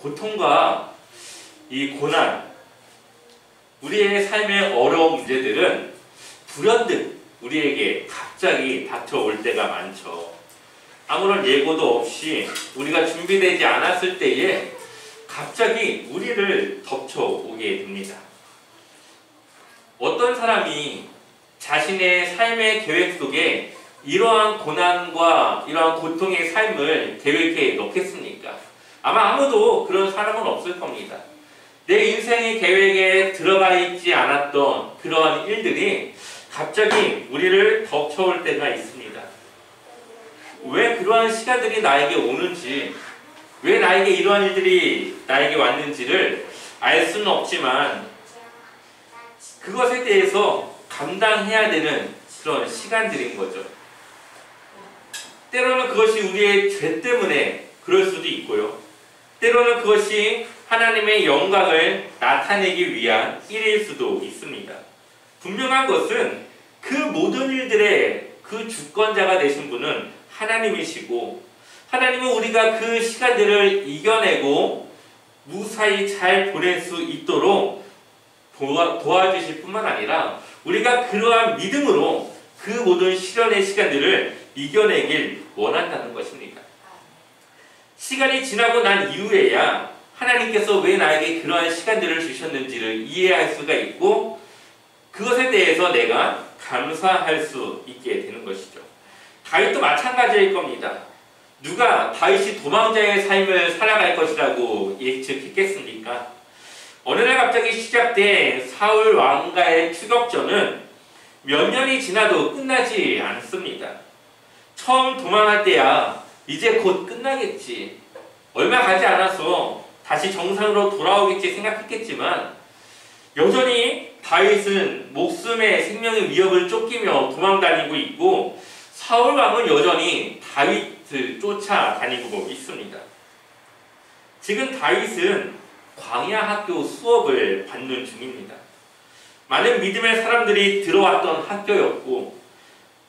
고통과 이 고난, 우리의 삶의 어려운 문제들은 불현듯 우리에게 갑자기 닥쳐올 때가 많죠. 아무런 예고도 없이 우리가 준비되지 않았을 때에 갑자기 우리를 덮쳐오게 됩니다. 어떤 사람이 자신의 삶의 계획 속에 이러한 고난과 이러한 고통의 삶을 계획해 놓겠습니까? 아마 아무도 그런 사람은 없을 겁니다. 내 인생의 계획에 들어가 있지 않았던 그러한 일들이 갑자기 우리를 덮쳐올 때가 있습니다. 왜 그러한 시간들이 나에게 오는지, 왜 나에게 이러한 일들이 나에게 왔는지를 알 수는 없지만 그것에 대해서 감당해야 되는 그런 시간들인 거죠. 때로는 그것이 우리의 죄 때문에 그럴 수도 있고요. 때로는 그것이 하나님의 영광을 나타내기 위한 일일 수도 있습니다. 분명한 것은 그 모든 일들의 그 주권자가 되신 분은 하나님이시고, 하나님은 우리가 그 시간들을 이겨내고 무사히 잘 보낼 수 있도록 도와주실 뿐만 아니라 우리가 그러한 믿음으로 그 모든 시련의 시간들을 이겨내길 원한다는 것입니다. 시간이 지나고 난 이후에야 하나님께서 왜 나에게 그러한 시간들을 주셨는지를 이해할 수가 있고 그것에 대해서 내가 감사할 수 있게 되는 것이죠. 다윗도 마찬가지일 겁니다. 누가 다윗이 도망자의 삶을 살아갈 것이라고 예측했겠습니까? 어느 날 갑자기 시작된 사울 왕과의 추격전은 몇 년이 지나도 끝나지 않습니다. 처음 도망할 때야 이제 곧 끝나겠지, 얼마 가지 않아서 다시 정상으로 돌아오겠지 생각했겠지만 여전히 다윗은 목숨의 생명의 위협을 쫓기며 도망다니고 있고 사울 왕은 여전히 다윗을 쫓아다니고 있습니다. 지금 다윗은 광야 학교 수업을 받는 중입니다. 많은 믿음의 사람들이 들어왔던 학교였고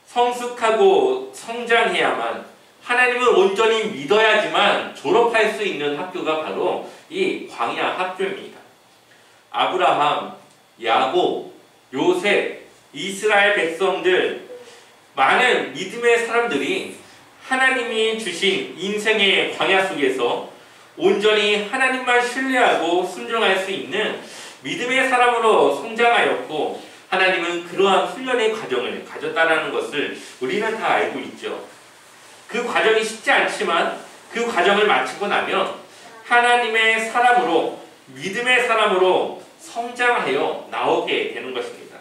성숙하고 성장해야만, 하나님을 온전히 믿어야지만 졸업할 수 있는 학교가 바로 이 광야 학교입니다. 아브라함, 야곱, 요셉, 이스라엘 백성들, 많은 믿음의 사람들이 하나님이 주신 인생의 광야 속에서 온전히 하나님만 신뢰하고 순종할 수 있는 믿음의 사람으로 성장하였고 하나님은 그러한 훈련의 과정을 가졌다는 것을 우리는 다 알고 있죠. 그 과정이 쉽지 않지만 그 과정을 마치고 나면 하나님의 사람으로, 믿음의 사람으로 성장하여 나오게 되는 것입니다.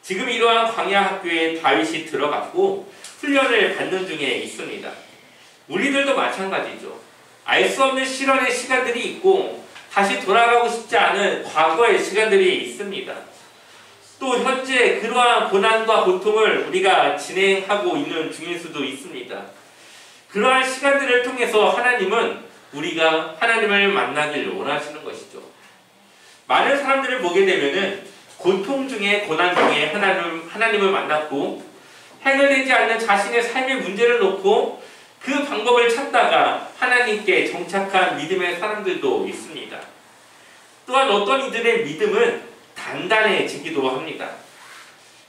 지금 이러한 광야 학교에 다윗이 들어갔고 훈련을 받는 중에 있습니다. 우리들도 마찬가지죠. 알 수 없는 시련의 시간들이 있고 다시 돌아가고 싶지 않은 과거의 시간들이 있습니다. 또 현재 그러한 고난과 고통을 우리가 진행하고 있는 중일 수도 있습니다. 그러한 시간들을 통해서 하나님은 우리가 하나님을 만나길 원하시는 것이죠. 많은 사람들을 보게 되면은 고통 중에, 고난 중에 하나님을 만났고 해결되지 않는 자신의 삶의 문제를 놓고 그 방법을 찾다가 하나님께 정착한 믿음의 사람들도 있습니다. 또한 어떤 이들의 믿음은 단단해지기도 합니다.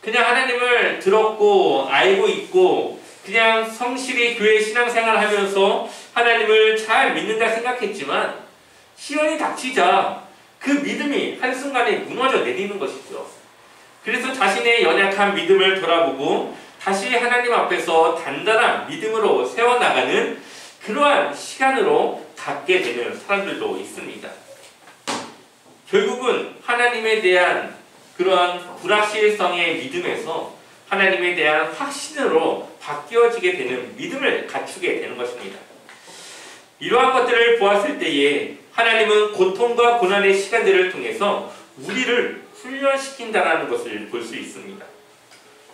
그냥 하나님을 들었고 알고 있고 그냥 성실히 교회 신앙생활을 하면서 하나님을 잘 믿는다 생각했지만 시련이 닥치자 그 믿음이 한순간에 무너져 내리는 것이죠. 그래서 자신의 연약한 믿음을 돌아보고 다시 하나님 앞에서 단단한 믿음으로 세워나가는 그러한 시간으로 갖게 되는 사람들도 있습니다. 결국은 하나님에 대한 그러한 불확실성의 믿음에서 하나님에 대한 확신으로 바뀌어지게 되는 믿음을 갖추게 되는 것입니다. 이러한 것들을 보았을 때에 하나님은 고통과 고난의 시간들을 통해서 우리를 훈련시킨다는 것을 볼 수 있습니다.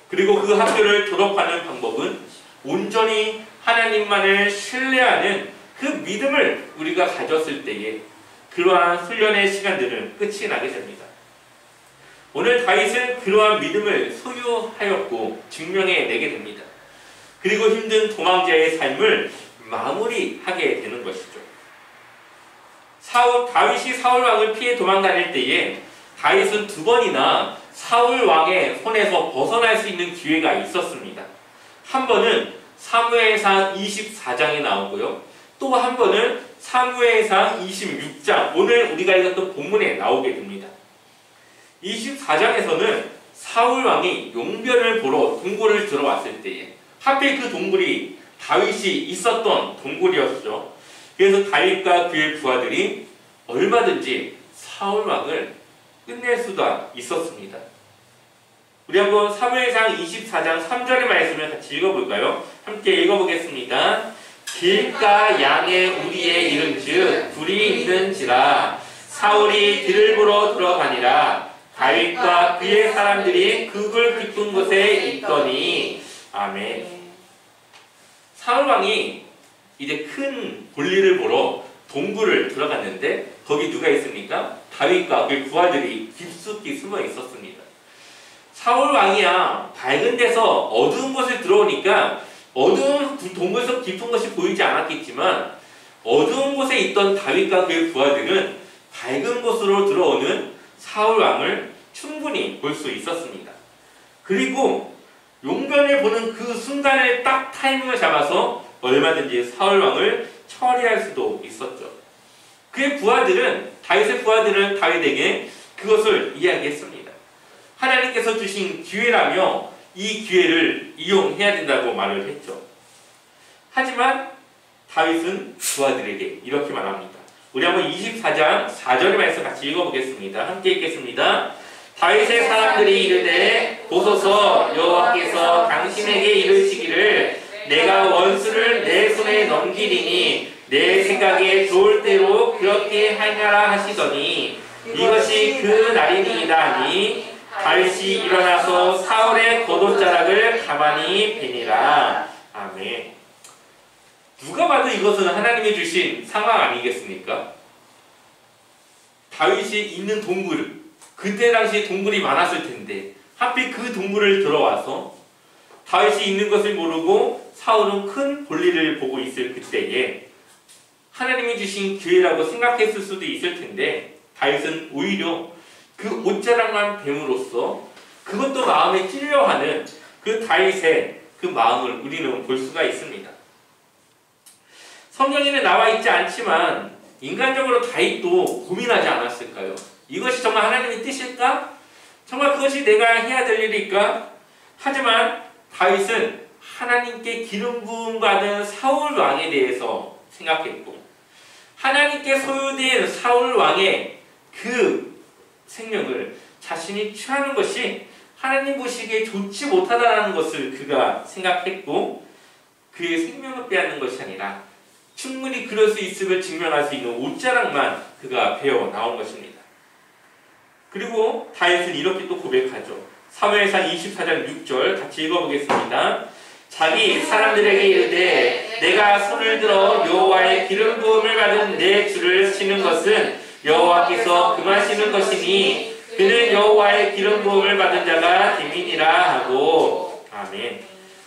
그리고 그 학교를 졸업하는 방법은 온전히 하나님만을 신뢰하는 그 믿음을 우리가 가졌을 때에 그러한 훈련의 시간들은 끝이 나게 됩니다. 오늘 다윗은 그러한 믿음을 소유하였고 증명해내게 됩니다. 그리고 힘든 도망자의 삶을 마무리하게 되는 것이죠. 다윗이 사울 왕을 피해 도망다닐 때에 다윗은 2번이나 사울 왕의 손에서 벗어날 수 있는 기회가 있었습니다. 한 번은 사무엘상 24장에 나오고요. 또 한 번은 사무엘상 26장, 오늘 우리가 읽었던 본문에 나오게 됩니다. 24장에서는 사울 왕이 용변을 보러 동굴을 들어왔을 때에 하필 그 동굴이 다윗이 있었던 동굴이었죠. 그래서 다윗과 그의 부하들이 얼마든지 사울 왕을 끝낼 수가 있었습니다. 우리 한번 사무엘상 24장 3절의 말씀을 같이 읽어볼까요? 함께 읽어보겠습니다. 길가 양의 우리의 이른즉 불이 있는지라 사울이 들을 보러 들어가니라 다윗과 그의 사람들이 그굴 깊은 곳에 있더니 아멘. 사울 왕이 이제 큰 볼일을 보러 동굴을 들어갔는데 거기 누가 있습니까? 다윗과 그의 부하들이 깊숙이 숨어 있었습니다. 사울 왕이야 밝은 데서 어두운 곳에 들어오니까 어두운 동굴 속 깊은 것이 보이지 않았겠지만 어두운 곳에 있던 다윗과 그의 부하들은 밝은 곳으로 들어오는 사울 왕을 충분히 볼 수 있었습니다. 그리고 용변을 보는 그 순간에 딱 타이밍을 잡아서 얼마든지 사울 왕을 처리할 수도 있었죠. 그의 부하들은 다윗의 부하들은 다윗에게 그것을 이야기했습니다. 하나님께서 주신 기회라며 이 기회를 이용해야 된다고 말을 했죠. 하지만 다윗은 부하들에게 이렇게 말합니다. 우리 한번 24장 4절의 말씀 같이 읽어보겠습니다. 함께 읽겠습니다. 다윗의 사람들이 이르되 보소서 여호와께서 당신에게 이르시기를 내가 원수를 내 손에 넘기리니 내 생각에 좋을 대로 그렇게 하냐라 하시더니 이것이 그 날이니이다 하니 다윗이 일어나서 사울의 겉옷자락을 가만히 베니라. 아멘. 누가 봐도 이것은 하나님이 주신 상황 아니겠습니까? 다윗이 있는 동굴, 그때 당시 동굴이 많았을 텐데 하필 그 동굴을 들어와서 다윗이 있는 것을 모르고 사울은 큰 볼일을 보고 있을 그때에 하나님이 주신 기회라고 생각했을 수도 있을 텐데 다윗은 오히려 그 옷자락만 뱀으로써 그것도 마음에 찔려하는 그 다윗의 그 마음을 우리는 볼 수가 있습니다. 성경에는 나와 있지 않지만 인간적으로 다윗도 고민하지 않았을까요? 이것이 정말 하나님의 뜻일까? 정말 그것이 내가 해야 될 일일까? 하지만 다윗은 하나님께 기름 부음 받은 사울 왕에 대해서 생각했고 하나님께 소유된 사울 왕의 그 생명을 자신이 취하는 것이 하나님 보시기에 좋지 못하다는 것을 그가 생각했고 그의 생명을 빼앗는 것이 아니라 충분히 그럴 수 있음을 증명할 수 있는 옷자락만 그가 배워 나온 것입니다. 그리고 다윗은 이렇게 또 고백하죠. 사무엘상 24장 6절 같이 읽어보겠습니다. 자기 사람들에게 이르되 내가 손을 들어 여호와의 기름 부음을 받은 내 주를 치는 것은 여호와께서 금하시는 것이니 그는 여호와의 기름 부음을 받은 자가 됨이니라 하고 아멘.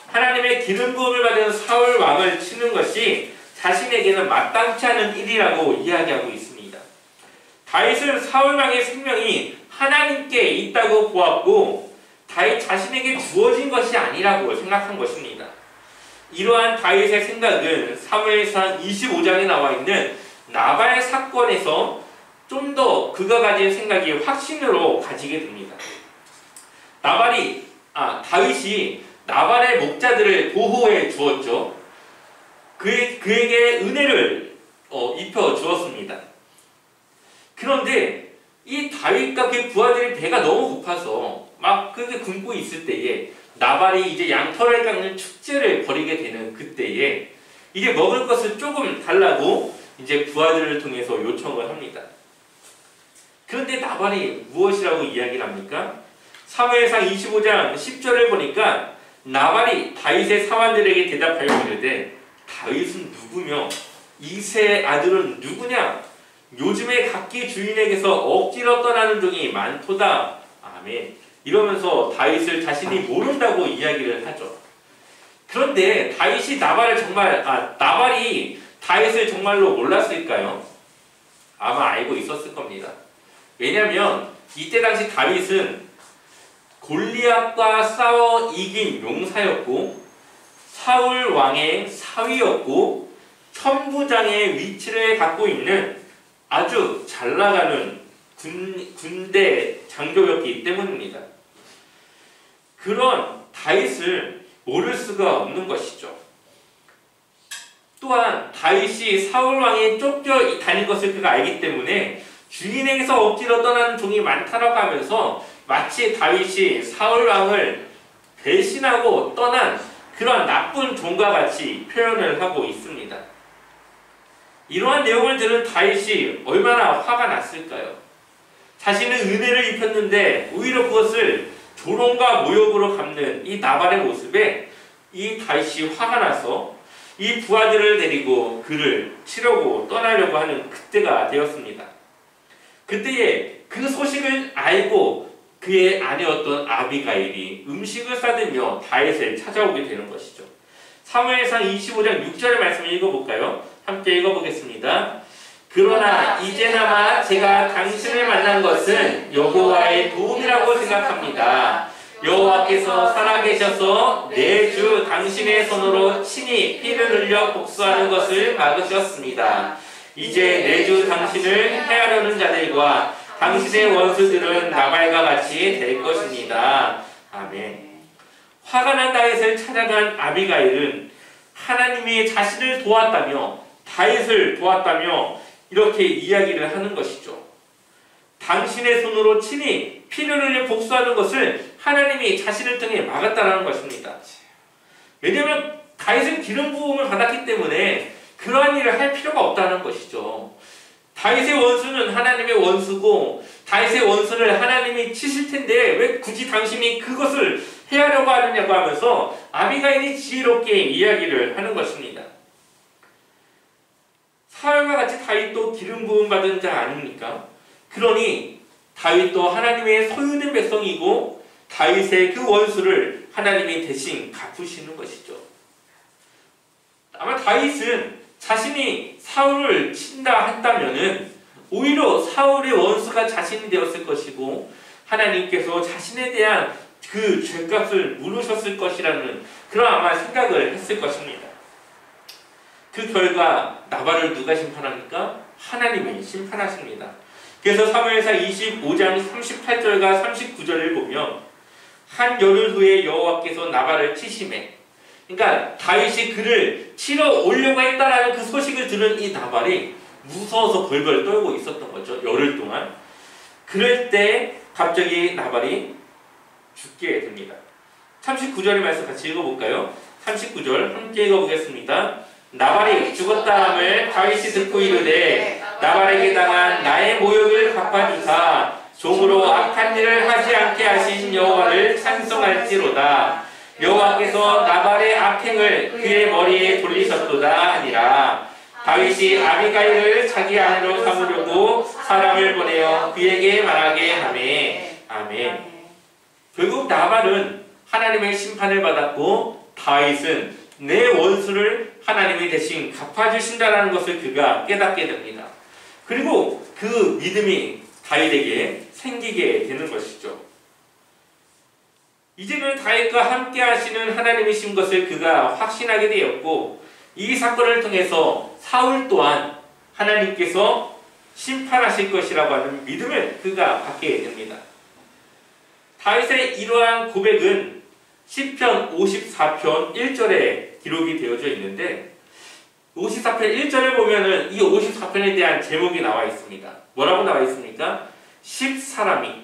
하나님의 기름 부음을 받은 사울 왕을 치는 것이 자신에게는 마땅치 않은 일이라고 이야기하고 있습니다. 다윗은 사울 왕의 생명이 하나님께 있다고 보았고 다윗 자신에게 주어진 것이 아니라고 생각한 것입니다. 이러한 다윗의 생각은 사무엘상 25장에 나와 있는 나발 사건에서 좀 더 그가 가진 생각이 확신으로 가지게 됩니다. 다윗이 나발의 목자들을 보호해 주었죠. 그에게 은혜를 입혀 주었습니다. 그런데 이 다윗과 그의 부하들의 배가 너무 고파서 막 그게 굶고 있을 때에 나발이 이제 양털을 깎는 축제를 벌이게 되는 그때에 이제 먹을 것을 조금 달라고 이제 부하들을 통해서 요청을 합니다. 그런데 나발이 무엇이라고 이야기를 합니까? 사무엘상 25장 10절을 보니까 나발이 다윗의 사환들에게 대답하여 이르되 다윗은 누구며 이새의 아들은 누구냐? 요즘에 각기 주인에게서 억지로 떠나는 종이 많도다. 아멘. 이러면서 다윗을 자신이 모른다고 이야기를 하죠. 그런데 나발이 다윗을 정말로 몰랐을까요? 아마 알고 있었을 겁니다. 왜냐하면 이때 당시 다윗은 골리앗과 싸워 이긴 용사였고 사울 왕의 사위였고 천부장의 위치를 갖고 있는 아주 잘 나가는 군대 장교였기 때문입니다. 그런 다윗을 모를 수가 없는 것이죠. 또한 다윗이 사울 왕이 쫓겨 다닌 것을 그가 알기 때문에 주인에게서 억지로 떠나는 종이 많다라고 하면서 마치 다윗이 사울 왕을 배신하고 떠난 그런 나쁜 종과 같이 표현을 하고 있습니다. 이러한 내용을 들은 다윗이 얼마나 화가 났을까요? 자신은 은혜를 입혔는데 오히려 그것을 조롱과 모욕으로 갚는 이 나발의 모습에 이 다윗이 화가 나서 이 부하들을 데리고 그를 치려고 떠나려고 하는 그때가 되었습니다. 그때에 그 소식을 알고 그의 아내였던 아비가일이 음식을 싸들며 다윗을 찾아오게 되는 것이죠. 사무엘상 25장 6절의 말씀을 읽어볼까요? 함께 읽어보겠습니다. 그러나 이제나마 제가 당신을 만난 것은 여호와의 도움이라고 생각합니다. 여호와께서 살아계셔서 내주 당신의 손으로 친히 피를 흘려 복수하는 것을 막으셨습니다. 이제 내주 당신을 해하려는 자들과 당신의 원수들은 나발과 같이 될 것입니다. 아멘. 화가 난 다윗을 찾아간 아비가일은 하나님이 자신을 도왔다며 다윗을 도왔다며 이렇게 이야기를 하는 것이죠. 당신의 손으로 친히 피를 흘려 복수하는 것을 하나님이 자신을 통해 막았다는 것입니다. 왜냐하면 다윗은 기름 부음을 받았기 때문에 그러한 일을 할 필요가 없다는 것이죠. 다윗의 원수는 하나님의 원수고 다윗의 원수를 하나님이 치실 텐데 왜 굳이 당신이 그것을 해하려고 하느냐고 하면서 아비가일이 지혜롭게 이야기를 하는 것입니다. 사울과 같이 다윗도 기름 부음 받은 자 아닙니까? 그러니 다윗도 하나님의 소유된 백성이고 다윗의 그 원수를 하나님이 대신 갚으시는 것이죠. 아마 다윗은 자신이 사울을 친다 했다면은 오히려 사울의 원수가 자신이 되었을 것이고 하나님께서 자신에 대한 그 죄값을 물으셨을 것이라는 그런 아마 생각을 했을 것입니다. 그 결과 나발을 누가 심판합니까? 하나님이 심판하십니다. 그래서 사무엘상 25장 38절과 39절을 보면 한 열흘 후에 여호와께서 나발을 치시매, 그러니까 다윗이 그를 치러 오려고 했다라는 그 소식을 들은 이 나발이 무서워서 벌벌 떨고 있었던 거죠. 열흘 동안. 그럴 때 갑자기 나발이 죽게 됩니다. 39절의 말씀 같이 읽어볼까요? 39절 함께 읽어보겠습니다. 나발이 죽었다 함을 다윗이 듣고 이르되 나발에게 당한 나의 모욕을 갚아주사 종으로 악한 일을 하지 않게 하신 여호와를 찬송할지로다. 여호와께서 나발의 악행을 그의 머리에 돌리셨도다 하니라. 다윗이 아비가일을 자기 아내로 삼으려고 사람을 보내어 그에게 말하게 하매. 아멘. 결국 나발은 하나님의 심판을 받았고 다윗은 내 원수를 하나님이 대신 갚아주신다는 것을 그가 깨닫게 됩니다. 그리고 그 믿음이 다윗에게 생기게 되는 것이죠. 이제는 다윗과 함께 하시는 하나님이신 것을 그가 확신하게 되었고 이 사건을 통해서 사울 또한 하나님께서 심판하실 것이라고 하는 믿음을 그가 갖게 됩니다. 다윗의 이러한 고백은 시편 54편 1절에 기록이 되어져 있는데 54편 1절을 보면은 이 54편에 대한 제목이 나와 있습니다. 뭐라고 나와 있습니까? 10사람이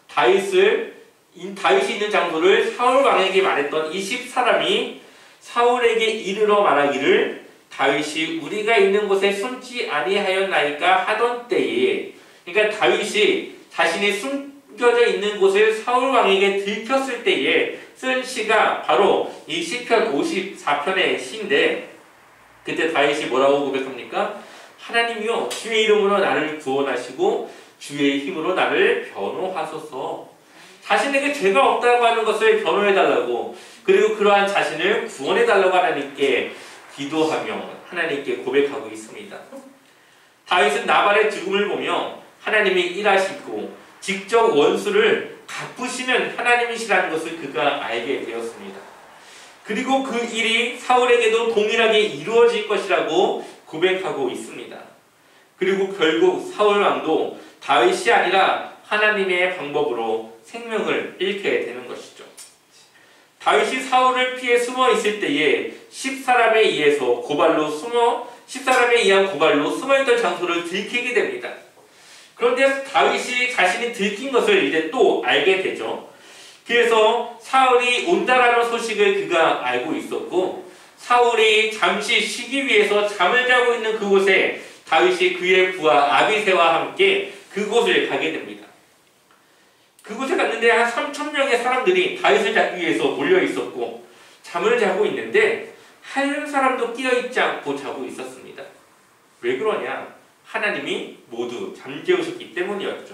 다윗이 있는 장소를 사울 왕에게 말했던 이 10사람이 사울에게 이르러 말하기를 다윗이 우리가 있는 곳에 숨지 아니하였나이까 하던 때에, 그러니까 다윗이 자신이 숨겨져 있는 곳을 사울 왕에게 들켰을 때에 쓴 시가 바로 이 시편 54편의 시인데 그때 다윗이 뭐라고 고백합니까? 하나님이여 주의 이름으로 나를 구원하시고 주의 힘으로 나를 변호하소서. 자신에게 죄가 없다고 하는 것을 변호해달라고, 그리고 그러한 자신을 구원해달라고 하나님께 기도하며 하나님께 고백하고 있습니다. 다윗은 나발의 죽음을 보며 하나님이 일하시고 직접 원수를 갚으시는 하나님이시라는 것을 그가 알게 되었습니다. 그리고 그 일이 사울에게도 동일하게 이루어질 것이라고 고백하고 있습니다. 그리고 결국 사울 왕도 다윗이 아니라 하나님의 방법으로 생명을 잃게 되는 것이죠. 다윗이 사울을 피해 숨어 있을 때에 10사람에 의한 고발로 숨어있던 장소를 들키게 됩니다. 그런데 다윗이 자신이 들킨 것을 이제 또 알게 되죠. 그래서 사울이 온다라는 소식을 그가 알고 있었고, 사울이 잠시 쉬기 위해서 잠을 자고 있는 그곳에 다윗이 그의 부하 아비새와 함께 그곳을 가게 됩니다. 그곳에 갔는데 한 3,000명의 사람들이 다윗을 잡기 위해서 몰려 있었고, 잠을 자고 있는데 한 사람도 깨어있지 않고 자고 있었습니다. 왜 그러냐? 하나님이 모두 잠재우셨기 때문이었죠.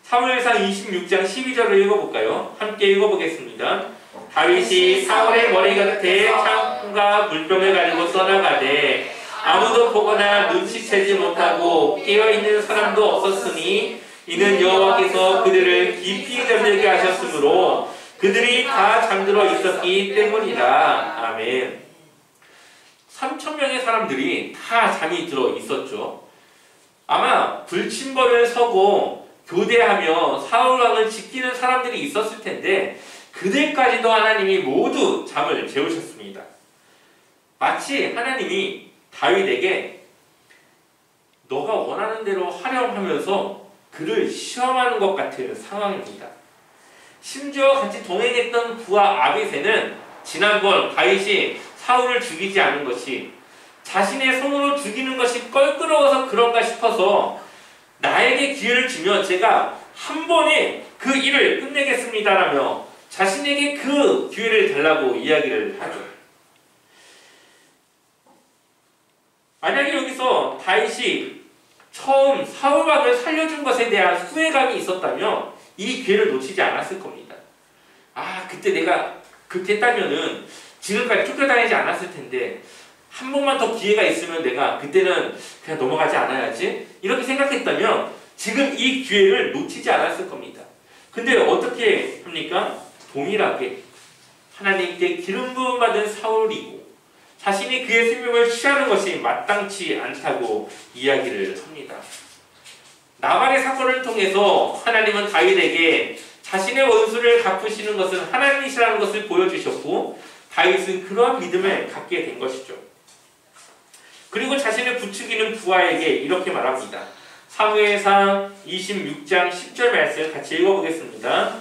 사무엘상 26장 12절을 읽어볼까요? 함께 읽어보겠습니다. 다윗이 사울의 머리 곁에 창과 물병을 가지고 떠나가되 아무도 보거나 눈치채지 못하고 깨어있는 사람도 없었으니 이는 여호와께서 그들을 깊이 잠들게 하셨으므로 그들이 다 잠들어 있었기 때문이다. 아멘. 3,000명의 사람들이 다 잠이 들어 있었죠. 아마 불침번을 서고 교대하며 사울왕을 지키는 사람들이 있었을 텐데 그들까지도 하나님이 모두 잠을 재우셨습니다. 마치 하나님이 다윗에게 너가 원하는 대로 하렴 하면서 그를 시험하는 것 같은 상황입니다. 심지어 같이 동행했던 부하 아비새는 지난번 다윗이 사울을 죽이지 않은 것이 자신의 손으로 죽이는 것이 껄끄러워서 그런가 싶어서 나에게 기회를 주면 제가 한 번에 그 일을 끝내겠습니다라며 자신에게 그 기회를 달라고 이야기를 하죠. 만약에 여기서 다윗이 처음 사울왕을 살려준 것에 대한 후회감이 있었다면 이 기회를 놓치지 않았을 겁니다. 아, 그때 내가 그렇게 했다면은 지금까지 쫓겨다니지 않았을 텐데 한 번만 더 기회가 있으면 내가 그때는 그냥 넘어가지 않아야지 이렇게 생각했다면 지금 이 기회를 놓치지 않았을 겁니다. 근데 어떻게 합니까? 동일하게 하나님께 기름 부음 받은 사울이고 자신이 그의 생명을 취하는 것이 마땅치 않다고 이야기를 합니다. 나발의 사건을 통해서 하나님은 다윗에게 자신의 원수를 갚으시는 것은 하나님이시라는 것을 보여주셨고 다윗은 그러한 믿음을 갖게 된 것이죠. 그리고 자신을 부추기는 부하에게 이렇게 말합니다. 사무엘상 26장 10절 말씀 같이 읽어보겠습니다.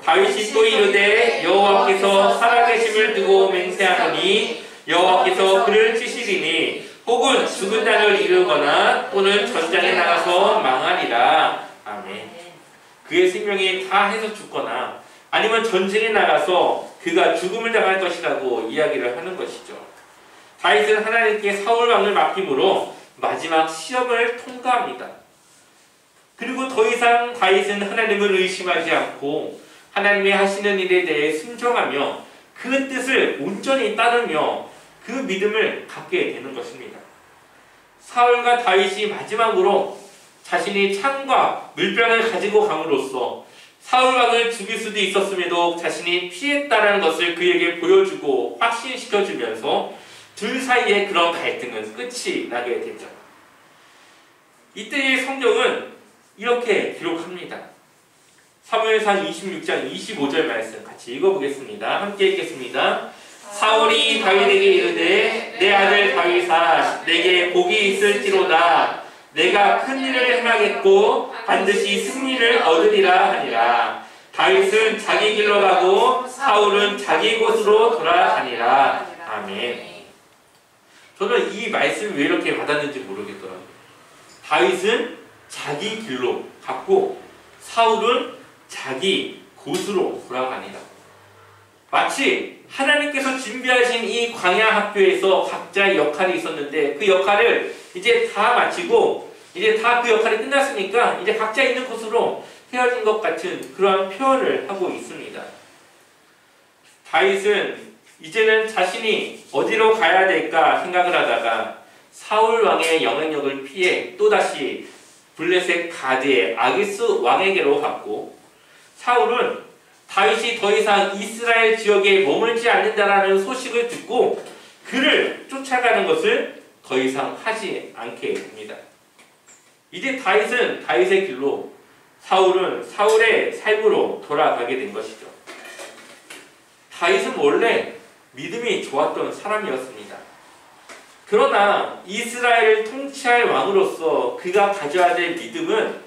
다윗이 또 이르되 여호와께서 살아계심을 두고 맹세하노니 여호와께서 그를 치시리니 혹은 죽은 자를 이루거나 또는 전장에 나가서 망하리라. 아멘. 그의 생명이 다 해서 죽거나 아니면 전쟁에 나가서 그가 죽음을 당할 것이라고 이야기를 하는 것이죠. 다윗은 하나님께 사울왕을 맡김으로 마지막 시험을 통과합니다. 그리고 더 이상 다윗은 하나님을 의심하지 않고 하나님이 하시는 일에 대해 순종하며 그 뜻을 온전히 따르며 그 믿음을 갖게 되는 것입니다. 사울과 다윗이 마지막으로 자신이 창과 물병을 가지고 감으로써 사울왕을 죽일 수도 있었음에도 자신이 피했다는 것을 그에게 보여주고 확신시켜주면서 둘 사이의 그런 갈등은 끝이 나게 되죠. 이때의 성경은 이렇게 기록합니다. 사무엘상 26장 25절 말씀 같이 읽어보겠습니다. 함께 읽겠습니다. 사울이 다윗에게 이르되 내 아들 다윗아 내게 복이 있을지로다 내가 큰 일을 행하겠고 반드시 승리를 얻으리라 하니라. 다윗은 자기 길로 가고 사울은 자기 곳으로 돌아가니라. 아멘. 저는 이 말씀이 왜 이렇게 와닿는지 모르겠더라고요. 다윗은 자기 길로 갔고 사울은 자기 곳으로 돌아가니라. 마치 하나님께서 준비하신 이 광야 학교에서 각자의 역할이 있었는데 그 역할을 이제 다 마치고 이제 다 그 역할이 끝났으니까 이제 각자 있는 곳으로 헤어진 것 같은 그러한 표현을 하고 있습니다. 다윗은 이제는 자신이 어디로 가야 될까 생각을 하다가 사울 왕의 영향력을 피해 또다시 블레셋 가드의 아기스 왕에게로 갔고, 사울은 다윗이 더 이상 이스라엘 지역에 머물지 않는다라는 소식을 듣고 그를 쫓아가는 것을 더 이상 하지 않게 됩니다. 이제 다윗은 다윗의 길로, 사울은 사울의 삶으로 돌아가게 된 것이죠. 다윗은 원래 믿음이 좋았던 사람이었습니다. 그러나 이스라엘을 통치할 왕으로서 그가 가져야 될 믿음은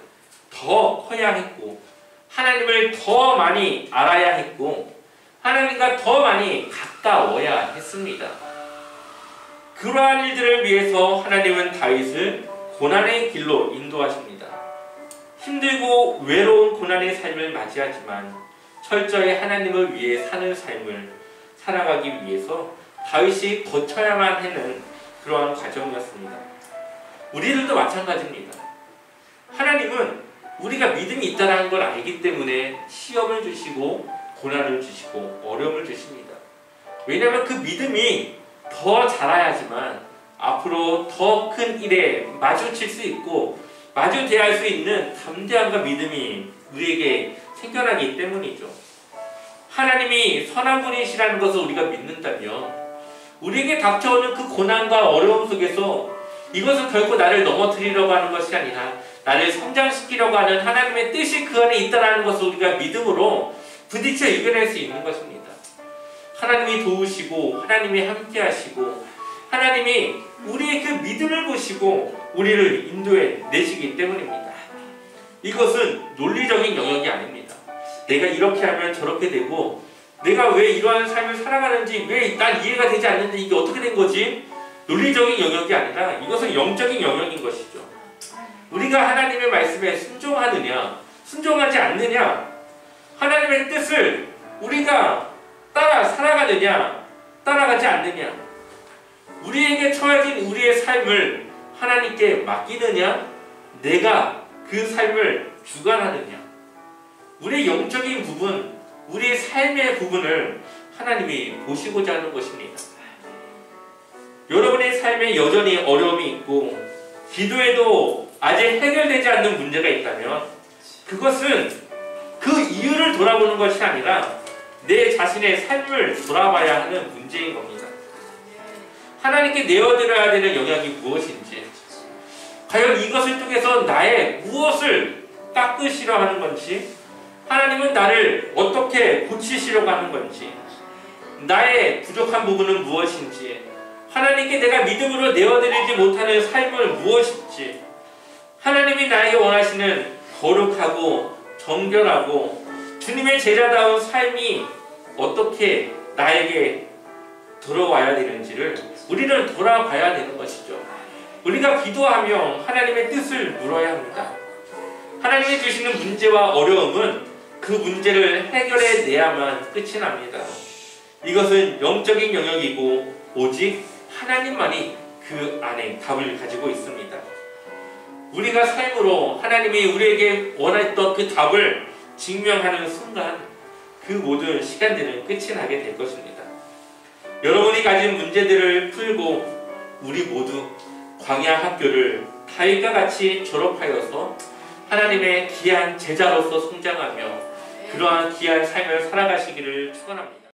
더 커야 했고, 하나님을 더 많이 알아야 했고, 하나님과 더 많이 가까워야 했습니다. 그러한 일들을 위해서 하나님은 다윗을 고난의 길로 인도하십니다. 힘들고 외로운 고난의 삶을 맞이하지만 철저히 하나님을 위해 사는 삶을 살아가기 위해서 다윗이 거쳐야만 하는 그러한 과정이었습니다. 우리들도 마찬가지입니다. 하나님은 우리가 믿음이 있다는 걸 알기 때문에 시험을 주시고 고난을 주시고 어려움을 주십니다. 왜냐하면 그 믿음이 더 자라야지만 앞으로 더 큰 일에 마주칠 수 있고 마주 대할 수 있는 담대함과 믿음이 우리에게 생겨나기 때문이죠. 하나님이 선한 분이시라는 것을 우리가 믿는다면 우리에게 닥쳐오는 그 고난과 어려움 속에서 이것은 결코 나를 넘어뜨리려고 하는 것이 아니라 나를 성장시키려고 하는 하나님의 뜻이 그 안에 있다는 것을 우리가 믿음으로 부딪혀 이겨낼 수 있는 것입니다. 하나님이 도우시고 하나님이 함께 하시고 하나님이 우리의 그 믿음을 보시고 우리를 인도해 내시기 때문입니다. 이것은 논리적인 영역이 아닙니다. 내가 이렇게 하면 저렇게 되고 내가 왜 이러한 삶을 살아가는지 왜 난 이해가 되지 않는데 이게 어떻게 된 거지? 논리적인 영역이 아니라 이것은 영적인 영역인 것이죠. 우리가 하나님의 말씀에 순종하느냐 순종하지 않느냐, 하나님의 뜻을 우리가 따라 살아가느냐 따라가지 않느냐, 우리에게 처해진 우리의 삶을 하나님께 맡기느냐 내가 그 삶을 주관하느냐, 우리의 영적인 부분, 우리의 삶의 부분을 하나님이 보시고자 하는 것입니다. 여러분의 삶에 여전히 어려움이 있고 기도에도 아직 해결되지 않는 문제가 있다면 그것은 그 이유를 돌아보는 것이 아니라 내 자신의 삶을 돌아봐야 하는 문제인 겁니다. 하나님께 내어드려야 되는 영역이 무엇인지, 과연 이것을 통해서 나의 무엇을 깎으시려 하는 건지, 하나님은 나를 어떻게 고치시려고 하는 건지, 나의 부족한 부분은 무엇인지, 하나님께 내가 믿음으로 내어드리지 못하는 삶은 무엇인지, 하나님이 나에게 원하시는 거룩하고 정결하고 주님의 제자다운 삶이 어떻게 나에게 들어와야 되는지를 우리는 돌아봐야 되는 것이죠. 우리가 기도하며 하나님의 뜻을 물어야 합니다. 하나님이 주시는 문제와 어려움은 그 문제를 해결해 내야만 끝이 납니다. 이것은 영적인 영역이고 오직 하나님만이 그 안에 답을 가지고 있습니다. 우리가 삶으로 하나님이 우리에게 원했던 그 답을 증명하는 순간 그 모든 시간들은 끝이 나게 될 것입니다. 여러분이 가진 문제들을 풀고 우리 모두 광야 학교를 다윗과 같이 졸업하여서 하나님의 귀한 제자로서 성장하며 그러한 귀한 삶을 살아가시기를 축원합니다.